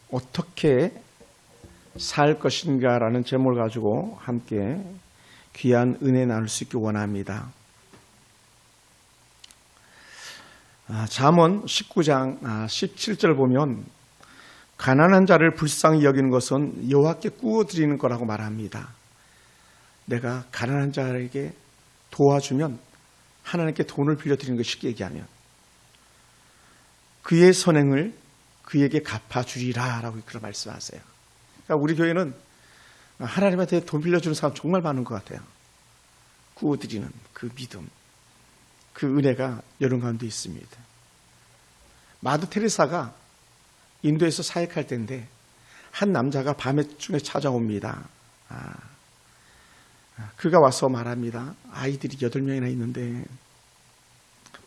어떻게 살 것인가라는 제목을 가지고 함께 귀한 은혜 나눌 수 있길 원합니다. 잠언 19장 17절 보면 가난한 자를 불쌍히 여기는 것은 여호와께 꾸어드리는 거라고 말합니다. 내가 가난한 자에게 도와주면 하나님께 돈을 빌려드리는 걸 쉽게 얘기하면 그의 선행을 그에게 갚아주리라 라고 그렇게 말씀하세요. 그러니까 우리 교회는 하나님한테 돈 빌려주는 사람 정말 많은 것 같아요. 구워드리는 그 믿음, 그 은혜가 여러분 가운데 있습니다. 마더 테레사가 인도에서 사역할 때인데 한 남자가 밤중에 찾아옵니다. 그가 와서 말합니다. 아이들이 8명이나 있는데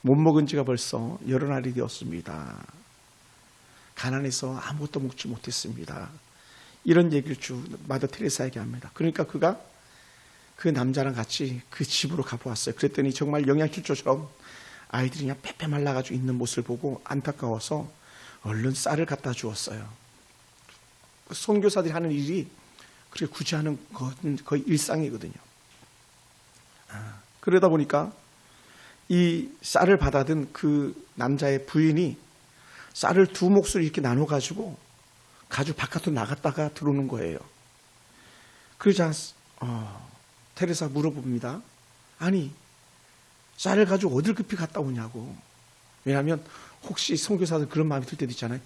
못 먹은 지가 벌써 여러 날이 되었습니다. 가난해서 아무것도 먹지 못했습니다. 이런 얘기를 마더 테레사에게 합니다. 그러니까 그가 그 남자랑 같이 그 집으로 가보았어요. 그랬더니 정말 영양실조처럼 아이들이 그냥 빼빼 말라가지고 있는 모습을 보고 안타까워서 얼른 쌀을 갖다 주었어요. 선교사들이 하는 일이 그렇게 굳이 하는 건 거의 일상이거든요. 그러다 보니까 이 쌀을 받아든 그 남자의 부인이 쌀을 두 몫을 이렇게 나눠가지고 가지고 바깥으로 나갔다가 들어오는 거예요. 그러자 테레사 물어봅니다. 아니 쌀을 가지고 어딜 급히 갔다 오냐고. 왜냐하면 혹시 선교사들 그런 마음이 들 때도 있잖아요.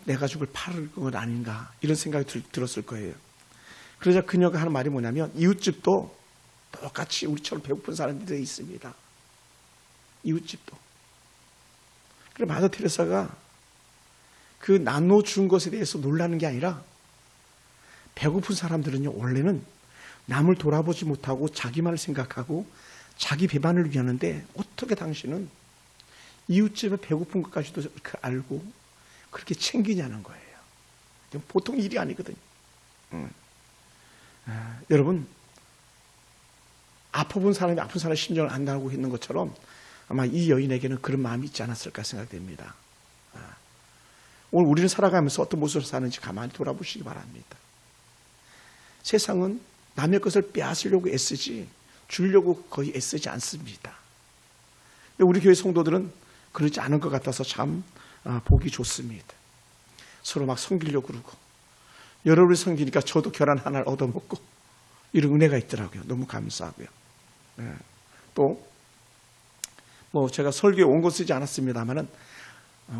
내 가족을 팔을 건 아닌가 이런 생각이 들었을 거예요. 그러자 그녀가 하는 말이 뭐냐면 이웃집도 똑같이 우리처럼 배고픈 사람들이 있습니다. 이웃집도. 그래서 마더 테레사가 그 나눠준 것에 대해서 놀라는 게 아니라 배고픈 사람들은요 원래는 남을 돌아보지 못하고 자기만을 생각하고 자기 배반을 위하는데 어떻게 당신은 이웃집에 배고픈 것까지도 그렇게 알고 그렇게 챙기냐는 거예요. 보통 일이 아니거든요. 여러분 아파본 사람이 아픈 사람의 심정을 안다고 했는 것처럼 아마 이 여인에게는 그런 마음이 있지 않았을까 생각됩니다. 오늘 우리는 살아가면서 어떤 모습으로 사는지 가만히 돌아보시기 바랍니다. 세상은 남의 것을 빼앗으려고 애쓰지 주려고 거의 애쓰지 않습니다. 우리 교회 성도들은 그러지 않은 것 같아서 참 보기 좋습니다. 서로 막 섬기려고 그러고 여러분이 섬기니까 저도 계란 하나를 얻어먹고 이런 은혜가 있더라고요. 너무 감사하고요. 또 뭐 제가 설교에 온 거 쓰지 않았습니다만은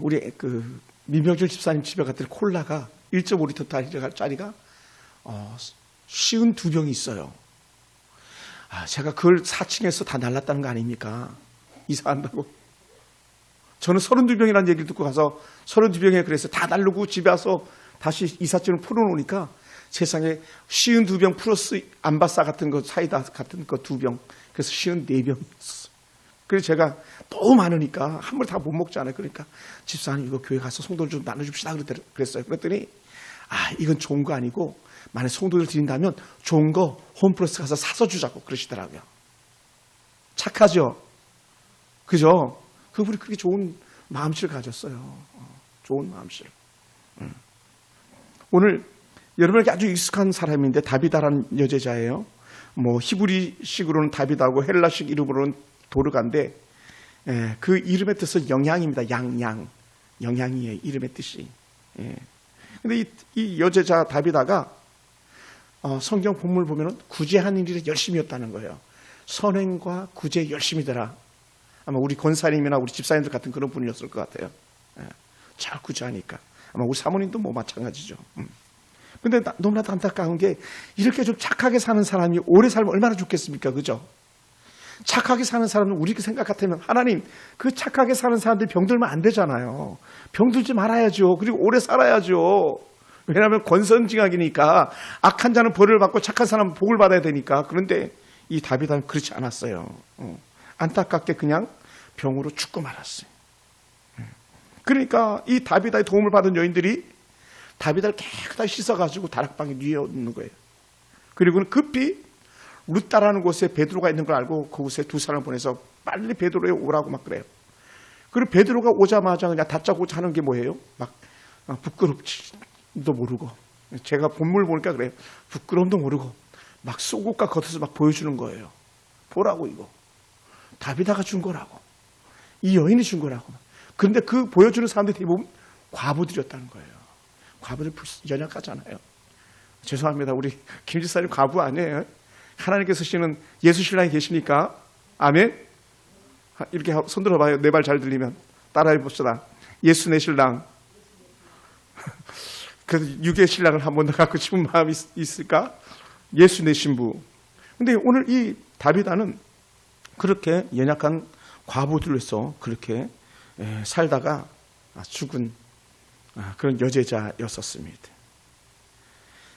우리 그 민병철 집사님 집에 갔더니 콜라가 1.5리터짜리가 52병이 있어요. 제가 그걸 4층에서 다 날랐다는 거 아닙니까? 이사한다고. 저는 32병이라는 얘기를 듣고 가서 32병에 그래서 다 날르고 집에 와서 다시 이삿짐을 풀어놓으니까 세상에 52병 플러스 안바싸 같은 거 사이다 같은 거 2병 그래서 54병이었어요. 그래서 제가 너무 많으니까 한 번에 다 못 먹잖아요. 그러니까 집사님 이거 교회 가서 성도들 좀 나눠줍시다 그랬어요. 그랬더니 이건 좋은 거 아니고 만약 성도들 드린다면 좋은 거 홈플러스 가서 사서 주자고 그러시더라고요. 착하죠? 그죠? 그분이 그렇게 좋은 마음씨를 가졌어요. 좋은 마음씨를. 오늘 여러분에게 아주 익숙한 사람인데 다비다라는 여제자예요. 뭐 히브리식으로는 다비다고 헬라식 이름으로는 도르가인데 그 이름의 뜻은 영양입니다. 영양이에요. 이름의 뜻이. 근데 이 여제자 다비다가 성경 본문을 보면 구제하는 일에 열심히 했다는 거예요. 선행과 구제에 열심히 되라. 아마 우리 권사님이나 우리 집사님들 같은 그런 분이었을 것 같아요. 잘 구제하니까. 아마 우리 사모님도 뭐 마찬가지죠. 근데 너무나도 안타까운 게 이렇게 좀 착하게 사는 사람이 오래 살면 얼마나 좋겠습니까? 그죠? 착하게 사는 사람은 우리가 생각 같으면 하나님 그 착하게 사는 사람들이 병들면 안 되잖아요. 병들지 말아야죠. 그리고 오래 살아야죠. 왜냐하면 권선징악이니까 악한 자는 벌을 받고 착한 사람은 복을 받아야 되니까. 그런데 이 다비다는 그렇지 않았어요. 안타깝게 그냥 병으로 죽고 말았어요. 그러니까 이 다비다의 도움을 받은 여인들이 다비다를 깨끗하게 씻어가지고 다락방에 뉘어놓는 거예요. 그리고는 급히 루따라는 곳에 베드로가 있는 걸 알고 그곳에 2사람을 보내서 빨리 베드로에 오라고 막 그래요. 그리고 베드로가 오자마자 그냥 다짜고짜 하는 게 뭐예요? 막 부끄럽지도 모르고, 제가 본물 보니까 그래요. 부끄러움도 모르고 막 속옷과 겉에서 막 보여주는 거예요. 보라고, 이거 다비다가 준 거라고, 이 여인이 준 거라고. 그런데 그 보여주는 사람들이 대부분 과부들이었다는 거예요. 과부들 연약하잖아요. 죄송합니다. 우리 김 지사님 과부 아니에요. 하나님께서 쓰시는 예수 신랑이 계시니까. 아멘. 이렇게 손 들어봐요. 내 말 잘 들리면 따라해 봅시다. 예수 내 신랑. 그래서 육의 신랑을 한 번 더 갖고 싶은 마음이 있을까? 예수 내 신부. 근데 오늘 이 다비다는 그렇게 연약한 과부들로서 그렇게 살다가 죽은 그런 여제자였었습니다.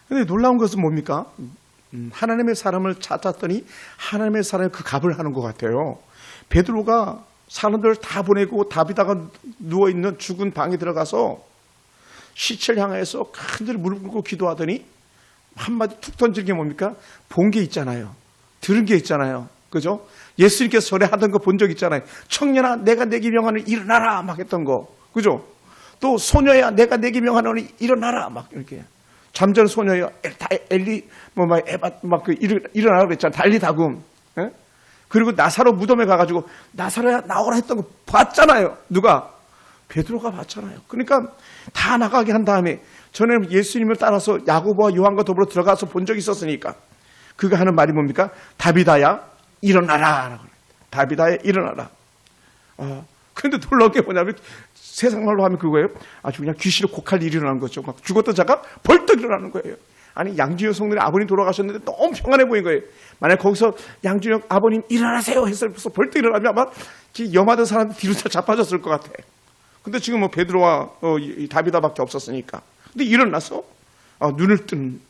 근데 놀라운 것은 뭡니까? 하나님의 사람을 찾았더니 하나님의 사람이 그 값을 하는 것 같아요. 베드로가 사람들을 다 보내고 다비다가 누워있는 죽은 방에 들어가서 시체를 향해서 간절히 무릎 꿇고 기도하더니 한마디 툭 던지는 게 뭡니까? 본 게 있잖아요. 들은 게 있잖아요. 그죠? 예수님께서 전에 하던 거 본 적 있잖아요. 청년아 내가 내게 명하노니 일어나라 막 했던 거. 그죠? 또 소녀야 내가 내게 명하노니 일어나라 막 이렇게. 잠자는 소녀야 엘리 막 에바 막 일어나라 그랬잖아요. 달리 다금. 예? 그리고 나사로 무덤에 가가지고 나사로야 나오라 했던 거 봤잖아요. 누가? 베드로가 봤잖아요. 그러니까 다 나가게 한 다음에 저는 예수님을 따라서 야고보와 요한과 더불어 들어가서 본 적이 있었으니까 그가 하는 말이 뭡니까? 다비다야 일어나라. 다비다야 일어나라. 그런데 놀라운 게 뭐냐면 세상 말로 하면 그거예요. 아주 그냥 귀신을 곡할 일이 일어난 거죠. 막 죽었던 자가 벌떡 일어나는 거예요. 아니 양준혁 성도님 아버님 돌아가셨는데 너무 평안해 보인 거예요. 만약 거기서 양준혁 아버님 일어나세요 했을 때 벌떡 일어나면 아마 염하던 사람들 뒤로 다 자빠졌을 것 같아. 근데 지금 뭐 베드로와 다비다밖에 없었으니까. 근데 일어나서 눈을 뜨는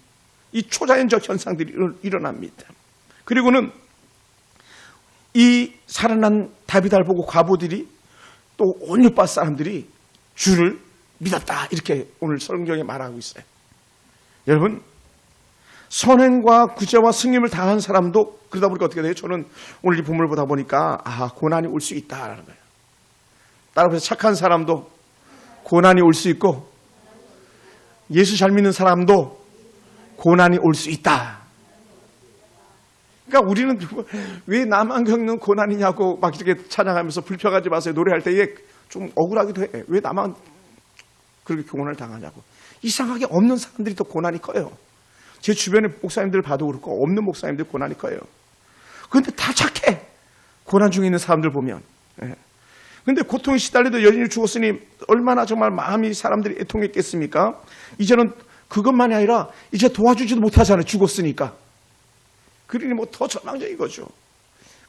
이 초자연적 현상들이 일어납니다. 그리고는 이 살아난 다비다를 보고 과부들이 또 온 유바 사람들이 주를 믿었다. 이렇게 오늘 성경에 말하고 있어요. 여러분, 선행과 구제와 승림을 다한 사람도 그러다 보니까 어떻게 돼요? 저는 오늘 이 본문을 보다 보니까 고난이 올 수 있다라는 거예요. 따라서 착한 사람도 고난이 올 수 있고 예수 잘 믿는 사람도 고난이 올 수 있다. 그러니까 우리는 왜 나만 겪는 고난이냐고 막 이렇게 찬양하면서 불평하지 마세요 노래할 때에 좀 억울하기도 해. 왜 나만 그렇게 고난을 당하냐고. 이상하게 없는 사람들이 더 고난이 커요. 제 주변의 목사님들 봐도 그렇고 없는 목사님들 고난이 커요. 그런데 다 착해. 고난 중에 있는 사람들 보면. 그런데 고통에 시달려도 여인이 죽었으니 얼마나 정말 마음이 사람들이 애통했겠습니까? 이제는 그것만이 아니라 이제 도와주지도 못하잖아요. 죽었으니까. 그러니 뭐 더 절망적인 거죠.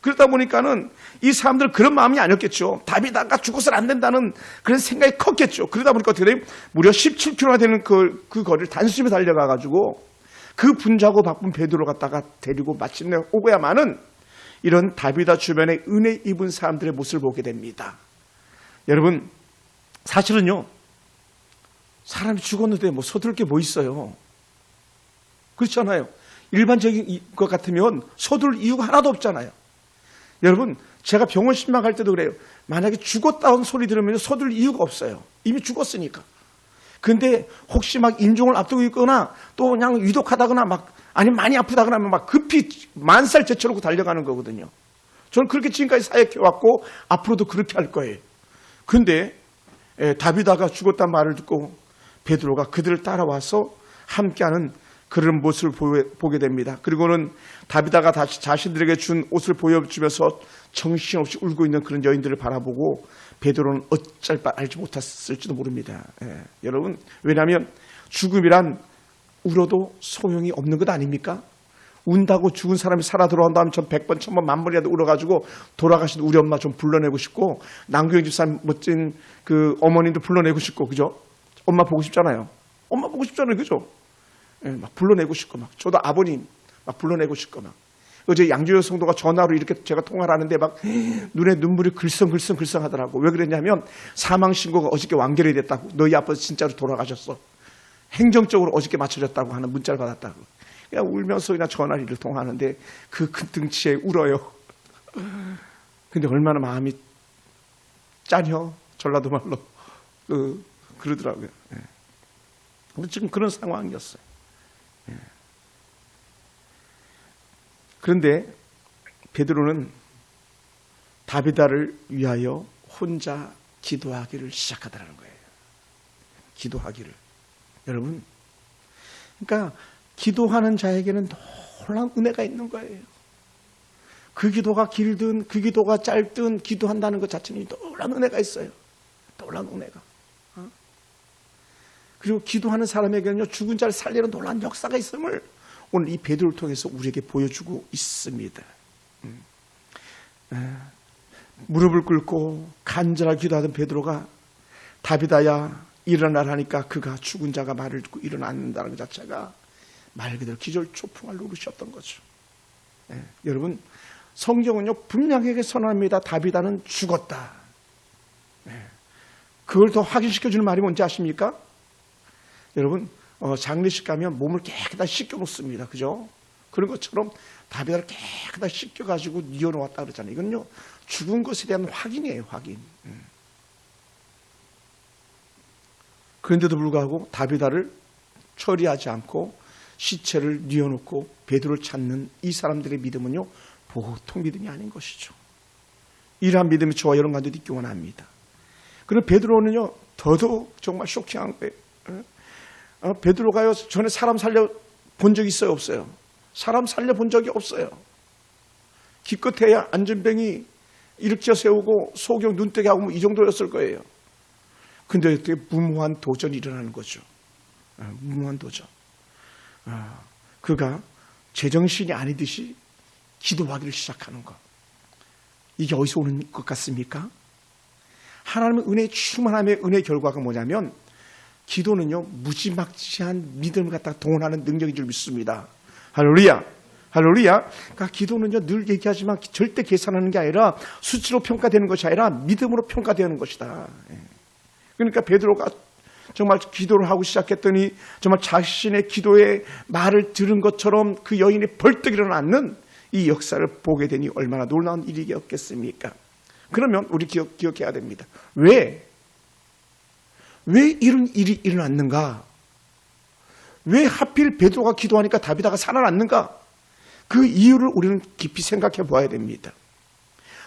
그러다 보니까는 이 사람들 그런 마음이 아니었겠죠. 다비다가 죽어서는 안 된다는 그런 생각이 컸겠죠. 그러다 보니까 어떻게 돼요? 무려 17km나 되는 그 거리를 단숨에 달려가가지고 그 분자고 바쁜 베드로 갖다가 데리고 마침내 오고야만은 이런 다비다 주변에 은혜 입은 사람들의 모습을 보게 됩니다. 여러분, 사실은요, 사람이 죽었는데 뭐 서둘 게 뭐 있어요? 그렇잖아요. 일반적인 것 같으면 서둘 이유가 하나도 없잖아요. 여러분, 제가 병원 신방할 때도 그래요. 만약에 죽었다는 소리 들으면 서둘 이유가 없어요. 이미 죽었으니까. 근데 혹시 막 임종을 앞두고 있거나 또 그냥 위독하다거나 아니면 많이 아프다거나 하면 막 급히 만살 제쳐놓고 달려가는 거거든요. 저는 그렇게 지금까지 사역해왔고 앞으로도 그렇게 할 거예요. 근데 다비다가 죽었다는 말을 듣고 베드로가 그들을 따라와서 함께하는 그런 모습을 보게 됩니다. 그리고는 다비다가 다시 자신들에게 준 옷을 보여주면서 정신없이 울고 있는 그런 여인들을 바라보고 베드로는 어쩔 바 알지 못했을지도 모릅니다. 여러분, 왜냐하면 죽음이란 울어도 소용이 없는 것 아닙니까? 운다고 죽은 사람이 살아 돌아온다면 전 100번, 1000번, 만번이라도 울어가지고 돌아가신 우리 엄마 좀 불러내고 싶고 남규영 집사님 멋진 그 어머님도 불러내고 싶고, 그죠? 엄마 보고 싶잖아요. 엄마 보고 싶잖아요. 그죠? 막 불러내고 싶고 저도 아버님 막 불러내고 싶고 어제 양주여 성도가 전화로 이렇게 제가 통화를 하는데 막 눈에 눈물이 글썽글썽 하더라고. 왜 그랬냐면 사망 신고가 어저께 완결이 됐다고. 너희 아빠 진짜로 돌아가셨어. 행정적으로 어저께 맞춰졌다고 하는 문자를 받았다고. 그냥 울면서 그냥 전화를 통화하는데 그 큰 등치에 울어요. 근데 얼마나 마음이 짠혀 전라도 말로 그러더라고요. 지금 그런 상황이었어요. 그런데 베드로는 다비다를 위하여 혼자 기도하기를 시작하더라는 거예요. 기도하기를. 여러분, 그러니까 기도하는 자에게는 놀라운 은혜가 있는 거예요. 그 기도가 길든 그 기도가 짧든 기도한다는 것 자체는 놀라운 은혜가 있어요. 놀라운 은혜가. 그리고 기도하는 사람에게는요, 죽은 자를 살리는 놀라운 역사가 있음을 오늘 이 베드로를 통해서 우리에게 보여주고 있습니다. 무릎을 꿇고 간절하게 기도하던 베드로가 다비다야 일어나라니까 그가 죽은 자가 말을 듣고 일어났다는 것 자체가 말 그대로 기절초풍할 노릇이었던 거죠. 여러분, 성경은요 분명하게 선언합니다. 다비다는 죽었다. 그걸 더 확인시켜주는 말이 뭔지 아십니까? 여러분, 장례식 가면 몸을 깨끗하게 씻겨 놓습니다. 그죠? 그런 것처럼 다비다를 깨끗하게 씻겨가지고 뉘어놓았다 그러잖아요. 이건요 죽은 것에 대한 확인이에요. 확인. 그런데도 불구하고 다비다를 처리하지 않고 시체를 뉘어놓고 베드로를 찾는 이 사람들의 믿음은요 보통 믿음이 아닌 것이죠. 이러한 믿음이 저와 여러분 가운데도 있기 원합니다. 그리고 베드로는요 더더욱 정말 쇼킹한 거예요. 베드로가요 전에 사람 살려 본 적이 있어요? 없어요? 사람 살려 본 적이 없어요. 기껏해야 안전뱅이 일으켜 세우고 소경 눈뜨게 하고 이 정도였을 거예요. 근데 어떻게 무모한 도전이 일어나는 거죠. 무모한 도전. 그가 제정신이 아니듯이 기도하기를 시작하는 것. 이게 어디서 오는 것 같습니까? 하나님의 은혜의 충만함의 은혜의 결과가 뭐냐면 기도는요 무지막지한 믿음을 갖다가 동원하는 능력인 줄 믿습니다. 할렐루야. 할렐루야. 그러니까 기도는요 늘 얘기하지만 절대 계산하는 게 아니라 수치로 평가되는 것이 아니라 믿음으로 평가되는 것이다. 그러니까 베드로가 정말 기도를 하고 시작했더니 정말 자신의 기도의 말을 들은 것처럼 그 여인이 벌떡 일어나는 이 역사를 보게 되니 얼마나 놀라운 일이었겠습니까? 그러면 우리 기억해야 됩니다. 왜 이런 일이 일어났는가? 왜 하필 베드로가 기도하니까 다비다가 살아났는가? 그 이유를 우리는 깊이 생각해 보아야 됩니다.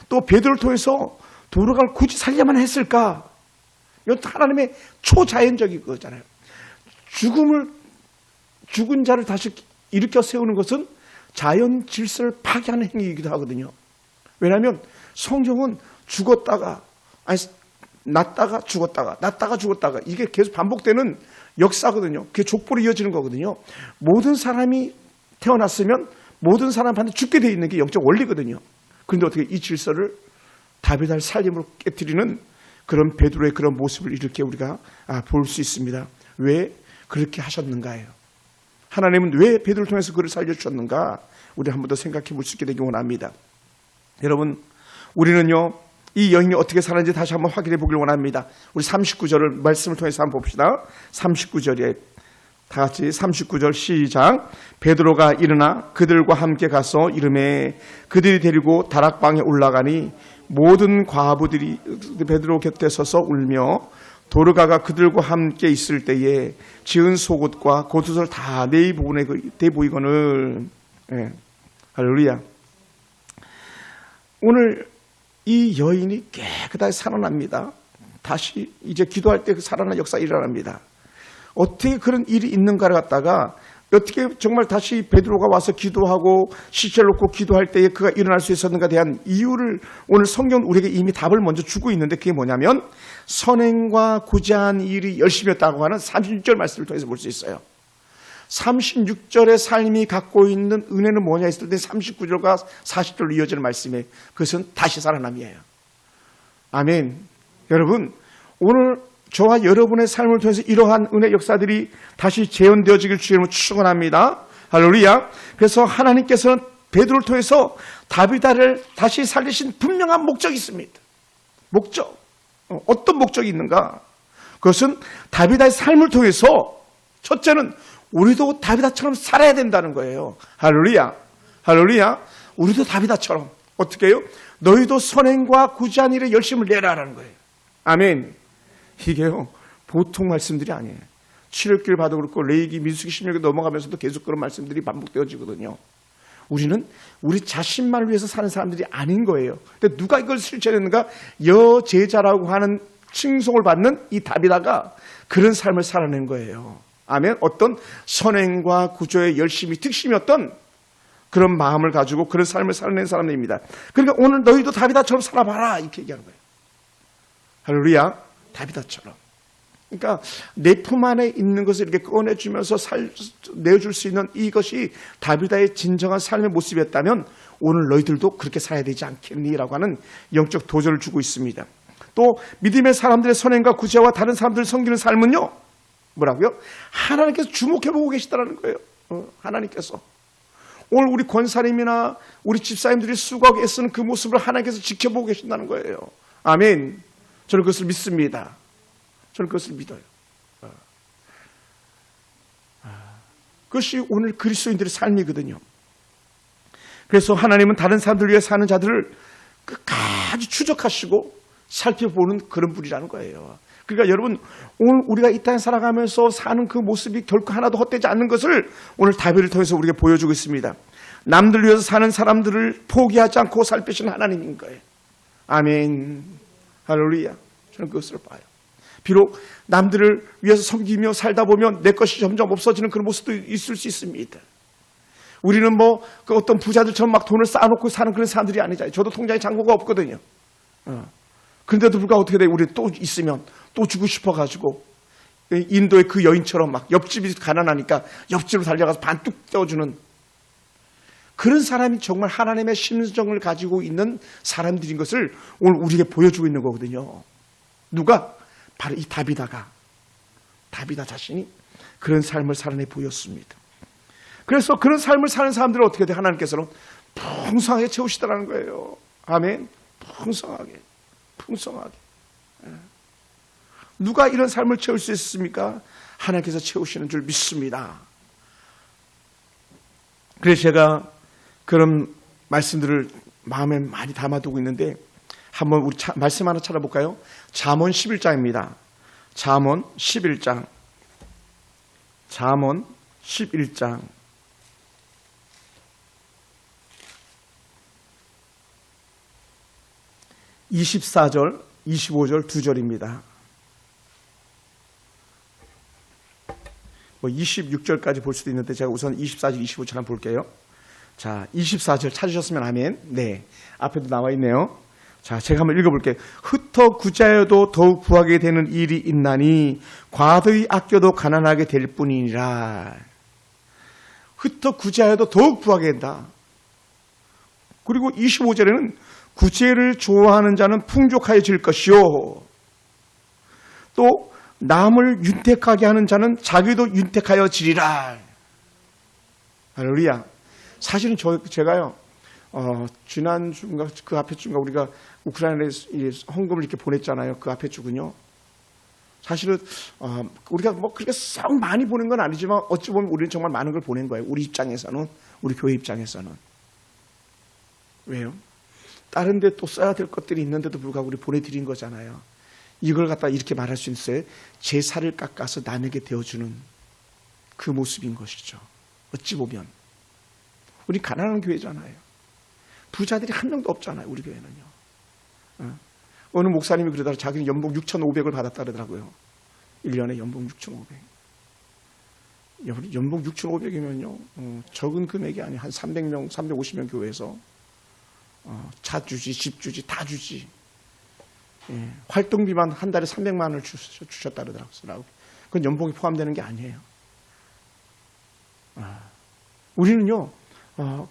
또 베드로를 통해서 도로가를 굳이 살려만 했을까? 이건 하나님의 초자연적인 거잖아요. 죽은 자를 다시 일으켜 세우는 것은 자연 질서를 파괴하는 행위이기도 하거든요. 왜냐하면 성경은 죽었다가 났다가 죽었다가 이게 계속 반복되는 역사거든요. 그게 족보로 이어지는 거거든요. 모든 사람이 태어났으면 모든 사람한테 죽게 돼 있는 게 영적 원리거든요. 그런데 어떻게 이 질서를 다비다를 살림으로 깨뜨리는 그런 베드로의 그런 모습을 이렇게 우리가 볼 수 있습니다. 왜 그렇게 하셨는가요? 하나님은 왜 베드로를 통해서 그를 살려주셨는가? 우리 한 번 더 생각해 볼 수 있게 되기 원합니다. 여러분, 우리는요 이 여인이 어떻게 살았는지 다시 한번 확인해 보길 원합니다. 우리 39절을 말씀을 통해서 한번 봅시다. 39절에 다 같이 39절 시작. 베드로가 일어나 그들과 함께 가서 이르매 그들이 데리고 다락방에 올라가니 모든 과부들이 베드로 곁에 서서 울며 도르가가 그들과 함께 있을 때에 지은 속옷과 겉옷을 다 내보이거늘. 할렐루야. 오늘 이 여인이 깨끗하게 살아납니다. 다시 이제 기도할 때 그 살아난 역사가 일어납니다. 어떻게 그런 일이 있는가를 갖다가 어떻게 정말 다시 베드로가 와서 기도하고 시체를 놓고 기도할 때에 그가 일어날 수 있었는가에 대한 이유를 오늘 성경은 우리에게 이미 답을 먼저 주고 있는데 그게 뭐냐면 선행과 구제한 일이 열심이었다고 하는 36절 말씀을 통해서 볼 수 있어요. 36절의 삶이 갖고 있는 은혜는 뭐냐 했을 때 39절과 40절로 이어지는 말씀에 그것은 다시 살아남이에요. 아멘. 여러분, 오늘 저와 여러분의 삶을 통해서 이러한 은혜 역사들이 다시 재현되어지길 주님으로 축원합니다. 할렐루야. 그래서 하나님께서는 베드로를 통해서 다비다를 다시 살리신 분명한 목적이 있습니다. 목적. 어떤 목적이 있는가? 그것은 다비다의 삶을 통해서 첫째는 우리도 다비다처럼 살아야 된다는 거예요. 할렐루야. 할렐루야. 우리도 다비다처럼 어떻게 해요? 너희도 선행과 구제한 일에 열심을 내라라는 거예요. 아멘. 이게요 보통 말씀들이 아니에요. 출애굽기를 봐도 그렇고 레위기, 민수기, 신명기 넘어가면서도 계속 그런 말씀들이 반복되어지거든요. 우리는 우리 자신만을 위해서 사는 사람들이 아닌 거예요. 근데 누가 이걸 실천했는가? 여제자라고 하는 칭송을 받는 이 다비다가 그런 삶을 살아낸 거예요. 아멘. 어떤 선행과 구조의 열심이 특심이었던 그런 마음을 가지고 그런 삶을 살아낸 사람들입니다. 그러니까 오늘 너희도 다비다처럼 살아봐라 이렇게 얘기하는 거예요. 할렐루야. 다비다처럼. 그러니까 내 품 안에 있는 것을 이렇게 꺼내주면서 내어줄 수 있는 이것이 다비다의 진정한 삶의 모습이었다면 오늘 너희들도 그렇게 살아야 되지 않겠니라고 하는 영적 도전을 주고 있습니다. 또 믿음의 사람들의 선행과 구제와 다른 사람들을 섬기는 삶은요. 뭐라고요? 하나님께서 주목해보고 계시다는 거예요. 하나님께서. 오늘 우리 권사님이나 우리 집사님들이 수고하고 애쓰는 그 모습을 하나님께서 지켜보고 계신다는 거예요. 아멘. 저는 그것을 믿습니다. 저는 그것을 믿어요. 그것이 오늘 그리스도인들의 삶이거든요. 그래서 하나님은 다른 사람들을 위해 사는 자들을 끝까지 추적하시고 살펴보는 그런 분이라는 거예요. 그러니까 여러분 오늘 우리가 이 땅에 살아가면서 사는 그 모습이 결코 하나도 헛되지 않는 것을 오늘 다비를 통해서 우리가 보여주고 있습니다. 남들을 위해서 사는 사람들을 포기하지 않고 살피시는 하나님인 거예요. 아멘. 할렐루야. 저는 그것을 봐요. 비록 남들을 위해서 섬기며 살다 보면 내 것이 점점 없어지는 그런 모습도 있을 수 있습니다. 우리는 뭐 그 어떤 부자들처럼 막 돈을 쌓아놓고 사는 그런 사람들이 아니잖아요. 저도 통장에 잔고가 없거든요. 그런데도 불구하고 어떻게 돼요? 우리 또 있으면 또 주고 싶어가지고 인도의 그 여인처럼 막 옆집이 가난하니까 옆집으로 달려가서 반뚝 떼어주는 그런 사람이 정말 하나님의 심정을 가지고 있는 사람들인 것을 오늘 우리에게 보여주고 있는 거거든요. 누가? 바로 이 다비다 자신이 그런 삶을 살아내 보였습니다. 그래서 그런 삶을 사는 사람들은 어떻게 돼? 하나님께서는 풍성하게 채우시더라는 거예요. 아멘. 풍성하게. 누가 이런 삶을 채울 수 있습니까? 하나님께서 채우시는 줄 믿습니다. 그래서 제가 그런 말씀들을 마음에 많이 담아두고 있는데 한번 우리 말씀 하나 찾아볼까요? 잠언 11장입니다. 잠언 11장. 24절, 25절 두 절입니다. 26절까지 볼 수도 있는데 제가 우선 24절, 25절 한번 볼게요. 자, 24절 찾으셨으면 아멘. 네, 앞에도 나와 있네요. 자, 제가 한번 읽어볼게요. 흩어 구자여도 더욱 부하게 되는 일이 있나니 과도히 아껴도 가난하게 될 뿐이니라. 흩어 구자여도 더욱 부하게 된다. 그리고 25절에는 구제를 좋아하는 자는 풍족하여질 것이요. 또 남을 윤택하게 하는 자는 자기도 윤택하여지리라. 할렐루야. 사실은 제가요. 지난주인가 그 앞에 주인가 우리가 우크라이나에 헌금을 이렇게 보냈잖아요. 그 앞에 주군요. 사실은 우리가 뭐 그렇게 썩 많이 보낸 건 아니지만 어찌 보면 우리는 정말 많은 걸 보낸 거예요. 우리 입장에서는, 우리 교회 입장에서는. 왜요? 다른 데 또 써야 될 것들이 있는데도 불구하고 우리 보내드린 거잖아요. 이걸 갖다 이렇게 말할 수 있어요. 제 살을 깎아서 남에게 되어주는 그 모습인 것이죠. 어찌 보면. 우리 가난한 교회잖아요. 부자들이 한 명도 없잖아요. 우리 교회는요. 어느 목사님이 그러다가 자기는 연봉 6,500을 받았다 그러더라고요. 1년에 연봉 6,500. 연봉 6,500이면요. 적은 금액이 아니에요. 한 300명, 350명 교회에서 차 주지, 집 주지, 다 주지. 예, 활동비만 한 달에 300만 원을 주셨다 그러더라고요. 그건 연봉이 포함되는 게 아니에요. 우리는요.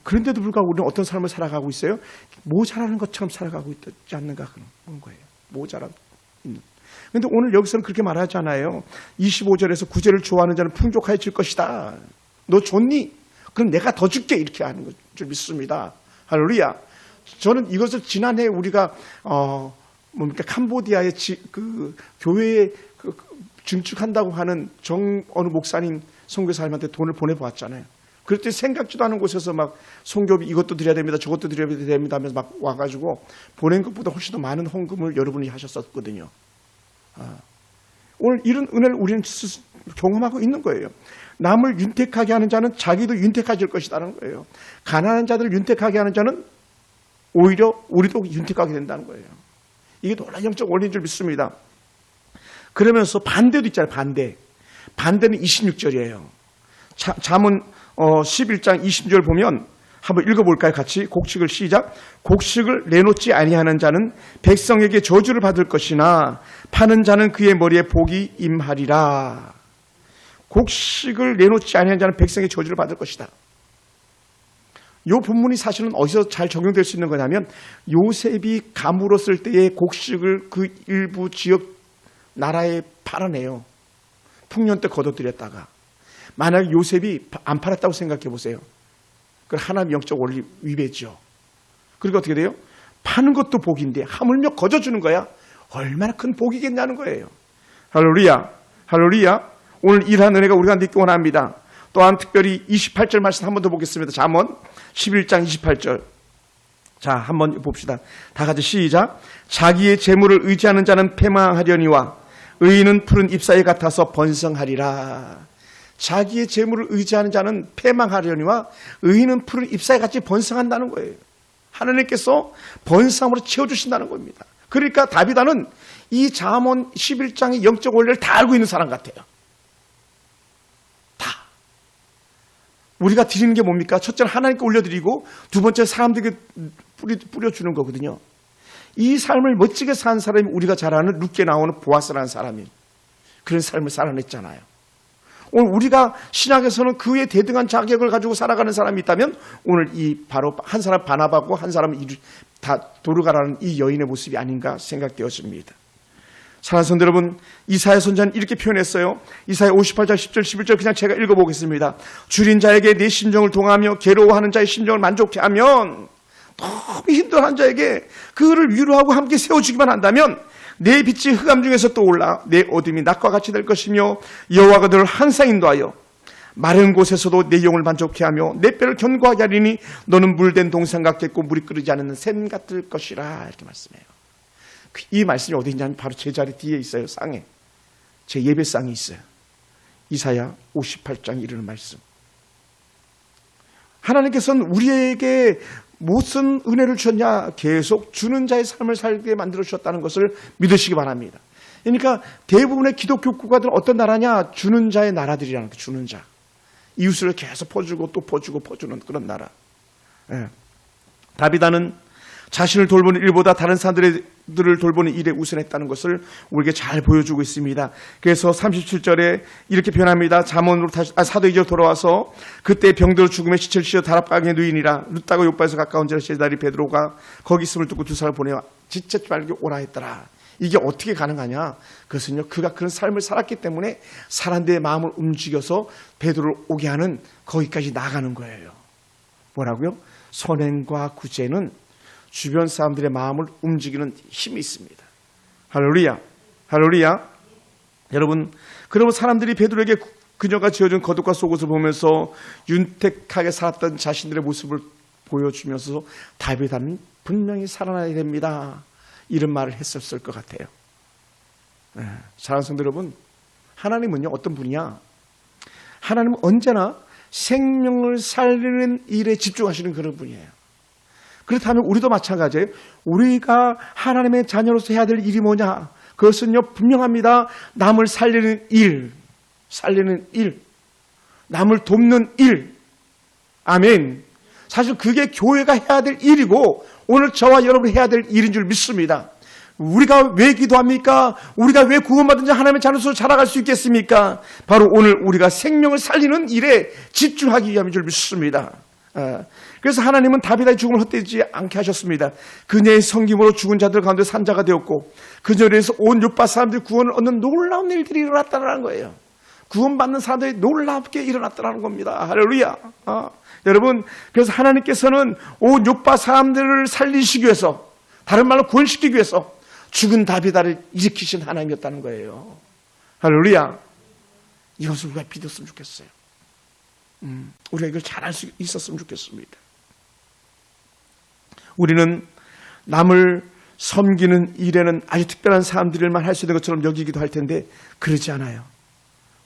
그런데도 불구하고 우리는 어떤 삶을 살아가고 있어요? 모자라는 것처럼 살아가고 있지 않는가 그런 거예요. 모자라 있는. 그런데 오늘 여기서는 그렇게 말하잖아요. 25절에서 구제를 좋아하는 자는 풍족해질 것이다. 너 좋니? 그럼 내가 더 줄게 이렇게 하는 줄 믿습니다. 할렐루야. 저는 이것을 지난해 우리가 캄보디아의 그 교회에 증축한다고 하는 어느 목사님 선교사님한테 돈을 보내보았잖아요. 그럴 때 생각지도 않은 곳에서 막 선교비 이것도 드려야 됩니다. 저것도 드려야 됩니다 하면서 막 와가지고 보낸 것보다 훨씬 더 많은 헌금을 여러분이 하셨었거든요. 오늘 이런 은혜를 우리는 경험하고 있는 거예요. 남을 윤택하게 하는 자는 자기도 윤택해질 것이라는 거예요. 가난한 자들을 윤택하게 하는 자는 오히려 우리도 윤택하게 된다는 거예요. 이게 놀라운 영적 원리인 줄 믿습니다. 그러면서 반대도 있잖아요. 반대는 26절이에요. 잠언 11장 20절 보면 한번 읽어볼까요? 같이 곡식을 시작. 곡식을 내놓지 아니하는 자는 백성에게 저주를 받을 것이나 파는 자는 그의 머리에 복이 임하리라. 곡식을 내놓지 아니하는 자는 백성에게 저주를 받을 것이다. 이 본문이 사실은 어디서 잘 적용될 수 있는 거냐면 요셉이 감으로쓸 때의 곡식을 그 일부 지역 나라에 팔아내요. 풍년 때 거둬들였다가 만약 요셉이 안 팔았다고 생각해 보세요. 그건 하나님의 영적 원리 위배죠. 그리고 어떻게 돼요? 파는 것도 복인데 하물며 거저주는 거야. 얼마나 큰 복이겠냐는 거예요. 할렐루야. 할렐루야. 오늘 일하는 은혜가 우리가 믿기 원합니다. 또한 특별히 28절 말씀 한 번 더 보겠습니다. 잠언 11장 28절. 자, 한번 봅시다. 다 같이 시작. 자기의 재물을 의지하는 자는 패망하려니와 의인은 푸른 잎사귀 같아서 번성하리라. 자기의 재물을 의지하는 자는 패망하려니와 의인은 푸른 잎사귀 같이 번성한다는 거예요. 하나님께서 번성으로 채워주신다는 겁니다. 그러니까 다비다는 이 잠언 11장의 영적 원리를 다 알고 있는 사람 같아요. 다. 우리가 드리는 게 뭡니까? 첫째는 하나님께 올려드리고 두 번째는 사람들에게 뿌려주는 거거든요. 이 삶을 멋지게 산 사람이 우리가 잘 아는 룻게 나오는 보아스라는 사람이 그런 삶을 살아냈잖아요. 오늘 우리가 신약에서는 그의 대등한 자격을 가지고 살아가는 사람이 있다면 오늘 이 바로 한 사람 바나바고 한 사람은 다 도르가라는 이 여인의 모습이 아닌가 생각되었습니다. 사랑하는 성도 여러분, 이사야 선지자는 이렇게 표현했어요. 이사야 58장 10절 11절 그냥 제가 읽어보겠습니다. 줄인 자에게 내 심정을 동하며 괴로워하는 자의 심정을 만족케 하면 너무 힘들어하는 자에게 그를 위로하고 함께 세워주기만 한다면 내 빛이 흑암 중에서 떠올라 내 어둠이 낮과 같이 될 것이며 여호와가 너를 항상 인도하여 마른 곳에서도 내 영을 만족케 하며 내 뼈를 견고하게 하리니 너는 물된 동산 같겠고 물이 끓지 않는 샘 같을 것이라. 이렇게 말씀해요. 이 말씀이 어디 있냐면 바로 제 자리 뒤에 있어요. 상에 제 예배상이 있어요. 이사야 58장 이르는 말씀. 하나님께서는 우리에게 무슨 은혜를 주셨냐? 계속 주는 자의 삶을 살게 만들어 주셨다는 것을 믿으시기 바랍니다. 그러니까 대부분의 기독교 국가들은 어떤 나라냐? 주는 자의 나라들이라는 거예요. 주는 자. 이웃을 계속 퍼주고 또 퍼주고 퍼주는 그런 나라. 예. 다비다는 자신을 돌보는 일보다 다른 사람들을 돌보는 일에 우선했다는 것을 우리에게 잘 보여주고 있습니다. 그래서 37절에 이렇게 표현합니다. 잠언으로 사도행전으로 돌아와서 그때 병들어 죽음의 시체를 씌어 다락방에 누이니라. 룻다가 요바에서 가까운 데로 제자리 베드로가 거기 있음을 듣고 두 사람을 보내와 지체지 말고 오라 했더라. 이게 어떻게 가능하냐? 그것은요, 그가 그런 삶을 살았기 때문에 사람들의 마음을 움직여서 베드로를 오게 하는 거기까지 나가는 거예요. 뭐라고요? 선행과 구제는 주변 사람들의 마음을 움직이는 힘이 있습니다. 할렐루야. 할렐루야. 여러분, 그러면 사람들이 베드로에게 그녀가 지어준 겉옷과 속옷을 보면서 윤택하게 살았던 자신들의 모습을 보여주면서 다윗은 분명히 살아나야 됩니다. 이런 말을 했었을 것 같아요. 사랑하는 성도 여러분, 하나님은요 어떤 분이냐? 하나님은 언제나 생명을 살리는 일에 집중하시는 그런 분이에요. 그렇다면 우리도 마찬가지예요. 우리가 하나님의 자녀로서 해야 될 일이 뭐냐? 그것은요 분명합니다. 남을 살리는 일, 남을 돕는 일. 아멘. 사실 그게 교회가 해야 될 일이고 오늘 저와 여러분이 해야 될 일인 줄 믿습니다. 우리가 왜 기도합니까? 우리가 왜 구원받은 자 하나님의 자녀로서 자라갈 수 있겠습니까? 바로 오늘 우리가 생명을 살리는 일에 집중하기 위함인 줄 믿습니다. 그래서 하나님은 다윗의 죽음을 헛되지 않게 하셨습니다. 그녀의 섬김으로 죽은 자들 가운데 산자가 되었고 그녀로 인해서 온 요파 사람들이 구원을 얻는 놀라운 일들이 일어났다는 거예요. 구원받는 사람들이 놀랍게 일어났다는 겁니다. 할렐루야. 여러분, 그래서 하나님께서는 온 요파 사람들을 살리시기 위해서, 다른 말로 구원시키기 위해서 죽은 다비다를 일으키신 하나님이었다는 거예요. 할렐루야. 이것을 우리가 믿었으면 좋겠어요. 우리가 이걸 잘 알 수 있었으면 좋겠습니다. 우리는 남을 섬기는 일에는 아주 특별한 사람들만 할 수 있는 것처럼 여기기도 할 텐데 그러지 않아요.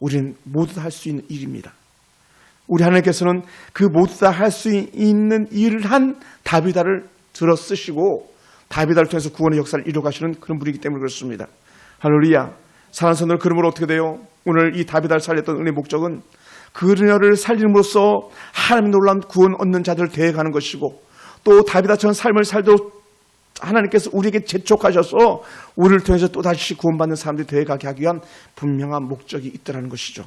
우리는 모두 다 할 수 있는 일입니다. 우리 하나님께서는 그 모두 다 할 수 있는 일을 한 다비다를 들어 쓰시고 다비다를 통해서 구원의 역사를 이루어가시는 그런 분이기 때문에 그렇습니다. 할렐루야. 사랑하는 성도들, 그러므로 어떻게 돼요? 오늘 이 다비다를 살렸던 은혜의 목적은 그녀를 살림으로써 하나님의 놀라운 구원 얻는 자들을 대해가는 것이고, 또 다비다처럼 삶을 살도록 하나님께서 우리에게 재촉하셔서 우리를 통해서 또다시 구원받는 사람들이 되어가게 하기 위한 분명한 목적이 있다는 것이죠.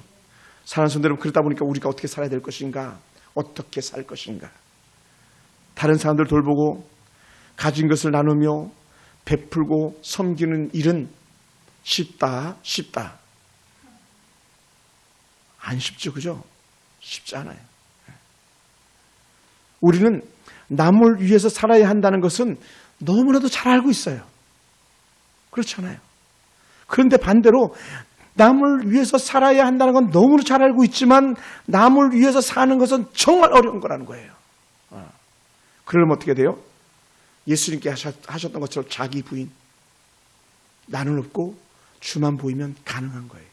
사랑하는 성도 여러분, 그러다 보니까 우리가 어떻게 살아야 될 것인가, 어떻게 살 것인가, 다른 사람들 돌보고 가진 것을 나누며 베풀고 섬기는 일은 쉽다 안 쉽죠, 그죠? 쉽지 않아요. 우리는 남을 위해서 살아야 한다는 것은 너무나도 잘 알고 있어요. 그렇잖아요. 그런데 반대로 남을 위해서 살아야 한다는 건 너무나 잘 알고 있지만 남을 위해서 사는 것은 정말 어려운 거라는 거예요. 그러면 어떻게 돼요? 예수님께 하셨던 것처럼 자기 부인, 나는 없고 주만 보이면 가능한 거예요.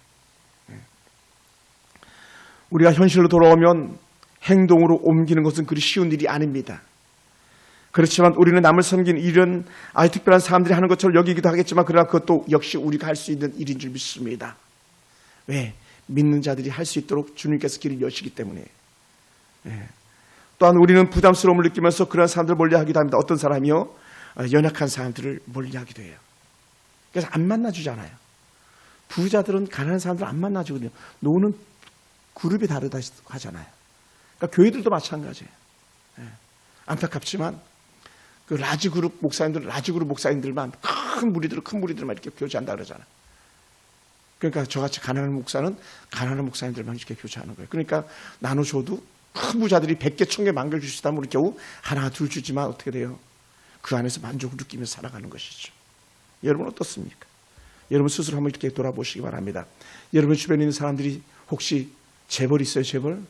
우리가 현실로 돌아오면 행동으로 옮기는 것은 그리 쉬운 일이 아닙니다. 그렇지만 우리는 남을 섬기는 일은 아주 특별한 사람들이 하는 것처럼 여기기도 하겠지만, 그러나 그것도 역시 우리가 할 수 있는 일인 줄 믿습니다. 왜? 믿는 자들이 할 수 있도록 주님께서 길을 여시기 때문에. 또한 우리는 부담스러움을 느끼면서 그런 사람들을 멀리하기도 합니다. 어떤 사람이요? 연약한 사람들을 멀리하기도 해요. 그래서 안 만나주잖아요. 부자들은 가난한 사람들을 안 만나주거든요. 노는 그룹이 다르다 하잖아요. 그러니까 교회들도 마찬가지예요. 안타깝지만 그 라지 그룹 목사님들만 큰 무리들만 이렇게 교제한다 그러잖아요. 그러니까 저같이 가난한 목사는 가난한 목사님들만 이렇게 교제하는 거예요. 그러니까 나눠줘도 큰 부자들이 100개, 1000개, 10,000개 주시다면 우리 겨우 하나, 둘 주지만 어떻게 돼요? 그 안에서 만족을 느끼면서 살아가는 것이죠. 여러분 어떻습니까? 여러분 스스로 한번 이렇게 돌아보시기 바랍니다. 여러분 주변에 있는 사람들이 혹시 재벌 있어요? 재벌?